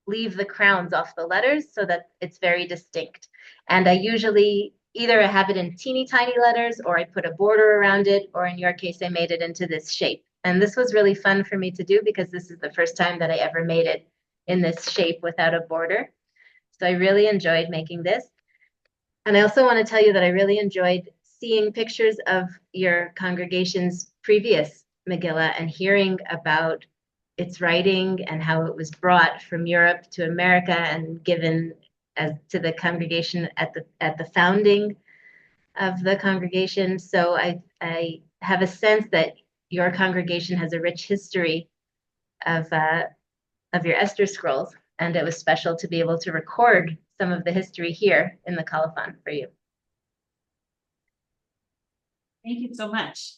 leave the crowns off the letters so that it's very distinct. And I usually either have it in teeny tiny letters, or I put a border around it, or in your case, I made it into this shape. And this was really fun for me to do because this is the first time that I ever made it in this shape without a border. So I really enjoyed making this. And I also want to tell you that I really enjoyed seeing pictures of your congregation's previous Megillah and hearing about its writing and how it was brought from Europe to America and given as to the congregation at the founding of the congregation. So I have a sense that your congregation has a rich history of your Esther scrolls, and it was special to be able to record some of the history here in the colophon for you. Thank you so much.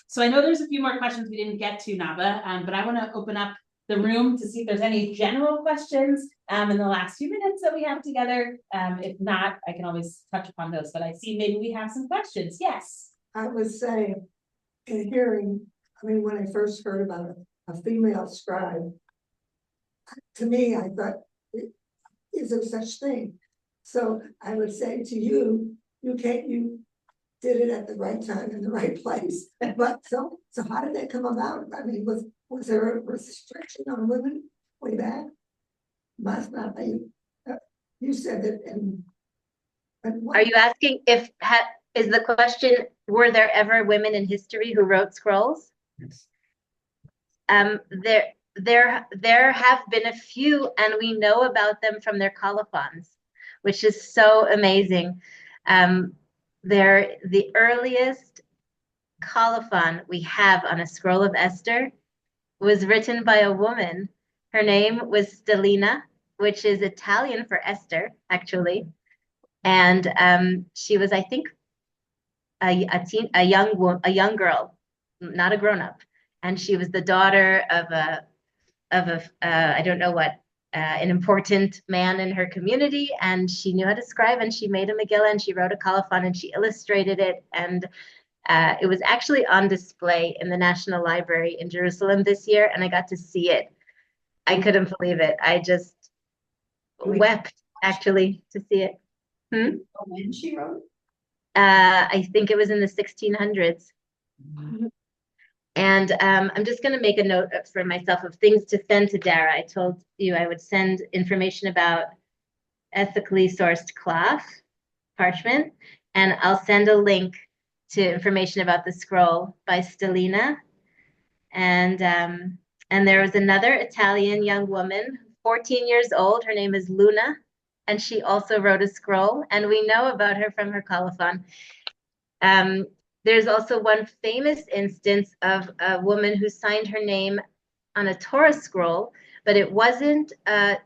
So I know there's a few more questions we didn't get to, Nava, but I want to open up the room to see if there's any general questions in the last few minutes that we have together. If not, I can always touch upon those, but I see maybe we have some questions. Yes. I was saying, in hearing, I mean, when I first heard about a female scribe, to me, I thought, is there such thing? So I would say to you, you did it at the right time in the right place. But so how did that come about? I mean, was there a restriction on women way back? Must not be. You said that. Are you asking is the question, were there ever women in history who wrote scrolls? Yes. There have been a few, and we know about them from their colophons, which is so amazing. The earliest colophon we have on a scroll of Esther was written by a woman. Her name was Stellina, which is Italian for Esther, actually. And she was, I think, a young girl, not a grown-up, and she was the daughter of I don't know what, an important man in her community, and she knew how to scribe, and she made a Megillah, and she wrote a colophon, and she illustrated it, and it was actually on display in the National Library in Jerusalem this year, and I got to see it. I couldn't believe it. I just wept, actually, to see it. When she wrote? I think it was in the 1600s. And I'm just going to make a note for myself of things to send to Dara. I told you I would send information about ethically sourced cloth, parchment, and I'll send a link to information about the scroll by Stellina. And there was another Italian young woman, 14 years old. Her name is Luna, and she also wrote a scroll, and we know about her from her colophon. There's also one famous instance of a woman who signed her name on a Torah scroll, but it wasn't, I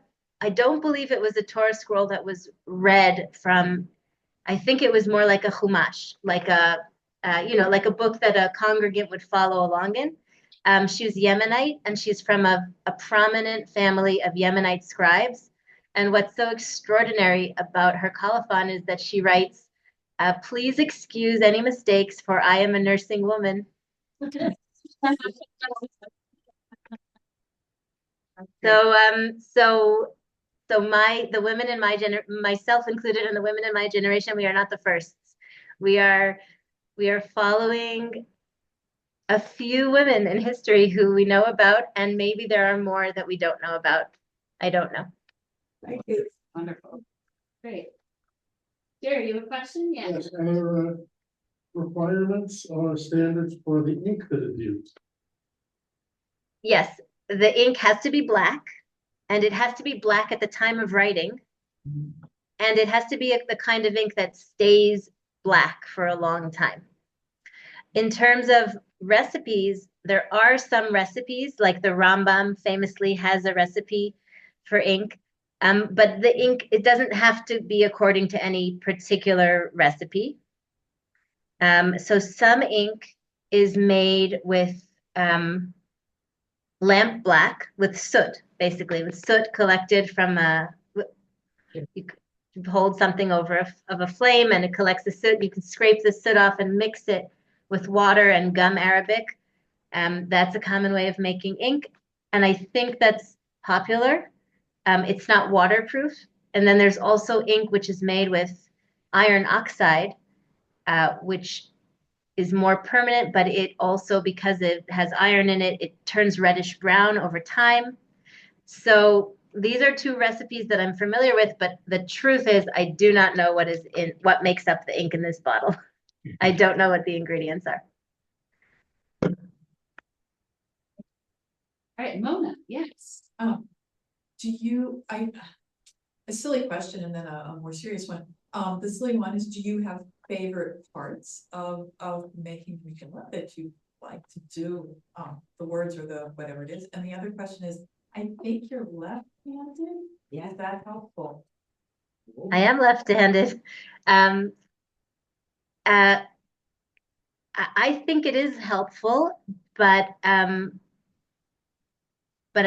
don't believe it was a Torah scroll that was read from, I think it was more like a chumash, like like a book that a congregant would follow along in. She was Yemenite, and she's from a prominent family of Yemenite scribes. And what's so extraordinary about her colophon is that she writes Please excuse any mistakes, for I am a nursing woman. So the women in my myself included, and the women in my generation, we are not the firsts. We are following a few women in history who we know about, and maybe there are more that we don't know about. I don't know. Thank you. Wonderful. Great. Jerry, you have a question? Yeah. Yes, are requirements or standards for the ink that is used? Yes, the ink has to be black, and it has to be black at the time of writing, and it has to be the kind of ink that stays black for a long time. In terms of recipes, there are some recipes, like the Rambam famously has a recipe for ink, but the ink, it doesn't have to be according to any particular recipe. So some ink is made with lamp black, with soot, basically, with soot collected from you hold something over of a flame and it collects the soot. You can scrape the soot off and mix it with water and gum arabic. That's a common way of making ink, and I think that's popular. It's not waterproof. And then there's also ink which is made with iron oxide, which is more permanent, but it also, because it has iron in it, it turns reddish brown over time. So these are two recipes that I'm familiar with, but the truth is I do not know what makes up the ink in this bottle. I don't know what the ingredients are. All right, Mona, yes. A silly question and then a more serious one. The silly one is, do you have favorite parts of making Megillah that you like to do, the words or the whatever it is? And the other question is, I think you're left-handed. Yeah, is that helpful? I am left-handed. I think it is helpful, but I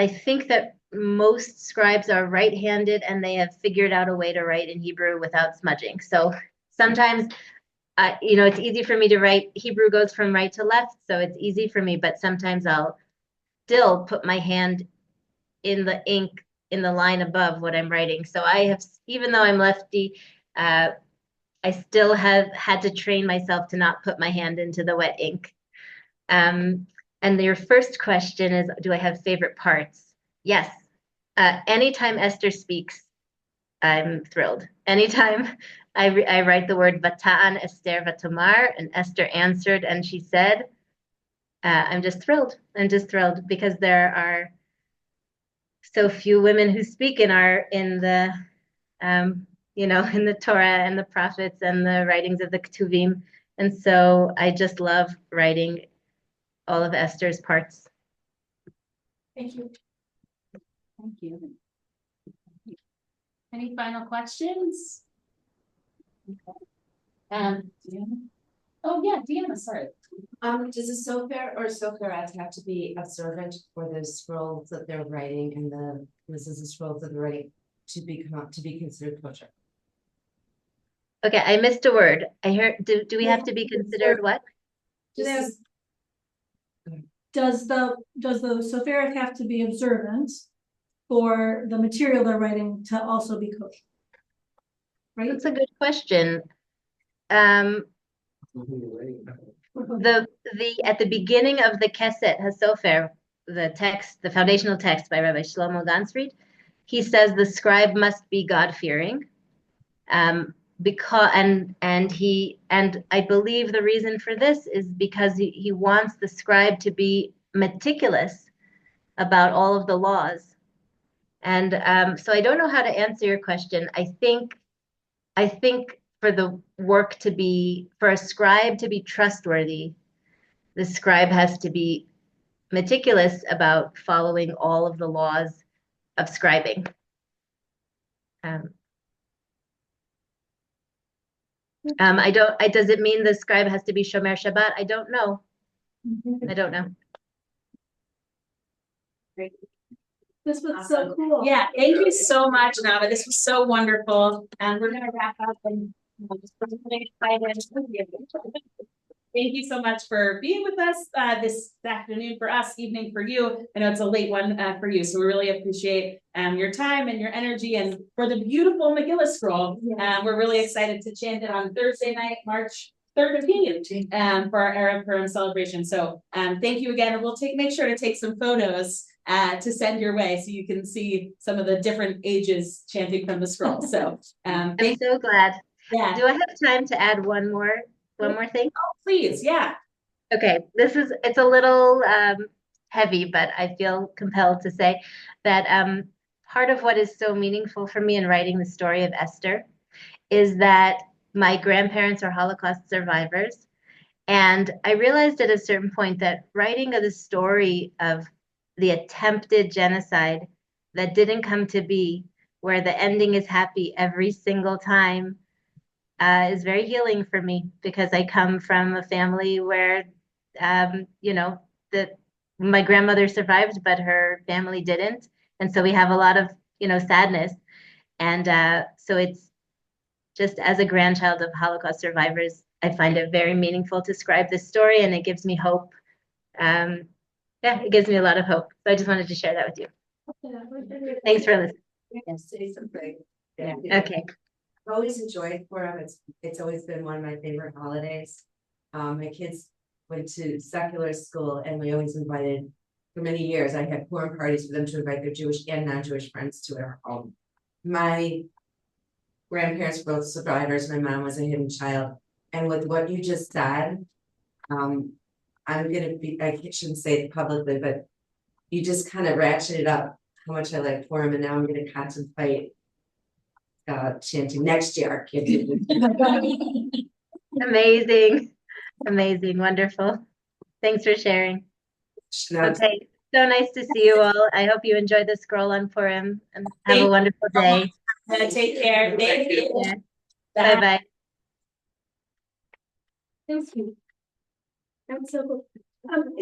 think that most scribes are right-handed and they have figured out a way to write in Hebrew without smudging. So sometimes, it's easy for me to write. Hebrew goes from right to left, so it's easy for me, but sometimes I'll still put my hand in the ink in the line above what I'm writing. So even though I'm lefty, I still have had to train myself to not put my hand into the wet ink. And your first question is, do I have favorite parts? Yes. Anytime Esther speaks, I'm thrilled. Anytime I write the word Vata'an Esther Vatamar, and Esther answered and she said, I'm just thrilled. I'm just thrilled because there are so few women who speak in the in the Torah and the prophets and the writings of the Ketuvim. And so I just love writing all of Esther's parts. Thank you. Thank you. Any final questions? Okay. Deanna? Oh yeah, Deanna, sorry. Does a sofer or soferet have to be observant for the scrolls that they're writing and the scrolls that they're writing to be considered kosher? Okay, I missed a word. I heard, do we have to be considered what? Does the Soferic have to be observant for the material they're writing to also be kosher? Right? That's a good question. At the beginning of the Keset HaSofer, the foundational text by Rabbi Shlomo Gansfried, he says the scribe must be God-fearing. Because I believe the reason for this is because he wants the scribe to be meticulous about all of the laws. And so I don't know how to answer your question. I think for a scribe to be trustworthy, the scribe has to be meticulous about following all of the laws of scribing. Does it mean the scribe has to be Shomer Shabbat? I don't know. I don't know. Great. This was so cool. Yeah, thank you so much, Nava. This was so wonderful. And we're gonna wrap up and Thank you so much for being with us this afternoon for us, evening for you. I know it's a late one for you, so we really appreciate your time and your energy and for the beautiful Megillah scroll. We're really excited to chant it on Thursday night, March 13th, for our Arab Purim celebration. So thank you again, and we'll make sure to take some photos to send your way so you can see some of the different ages chanting from the scroll. So I'm so glad. Yeah. Do I have time to add one more thing? Oh, please, yeah. Okay, it's a little heavy, but I feel compelled to say that part of what is so meaningful for me in writing the story of Esther is that my grandparents are Holocaust survivors. And I realized at a certain point that writing of the story of the attempted genocide that didn't come to be, where the ending is happy every single time, is very healing for me because I come from a family where, that my grandmother survived, but her family didn't. And so we have a lot of, sadness. And so it's just as a grandchild of Holocaust survivors, I find it very meaningful to scribe this story, and it gives me hope. It gives me a lot of hope. So I just wanted to share that with you. Thanks for listening. Yes, say something. Yeah. Okay. I've always enjoyed Purim. It's always been one of my favorite holidays. My kids went to secular school, and we always invited, for many years, I had Purim parties for them to invite their Jewish and non-Jewish friends to our home. My grandparents were both survivors. My mom was a hidden child. And with what you just said, I'm gonna I shouldn't say it publicly, but you just kind of ratcheted up how much I like Purim, and now I'm gonna contemplate chanting next year. Amazing. Amazing. Wonderful. Thanks for sharing. Okay. So nice to see you all. I hope you enjoyed the scroll on Purim and have a wonderful day. Take care. Thank you. Bye bye. Thank you. That's so cool.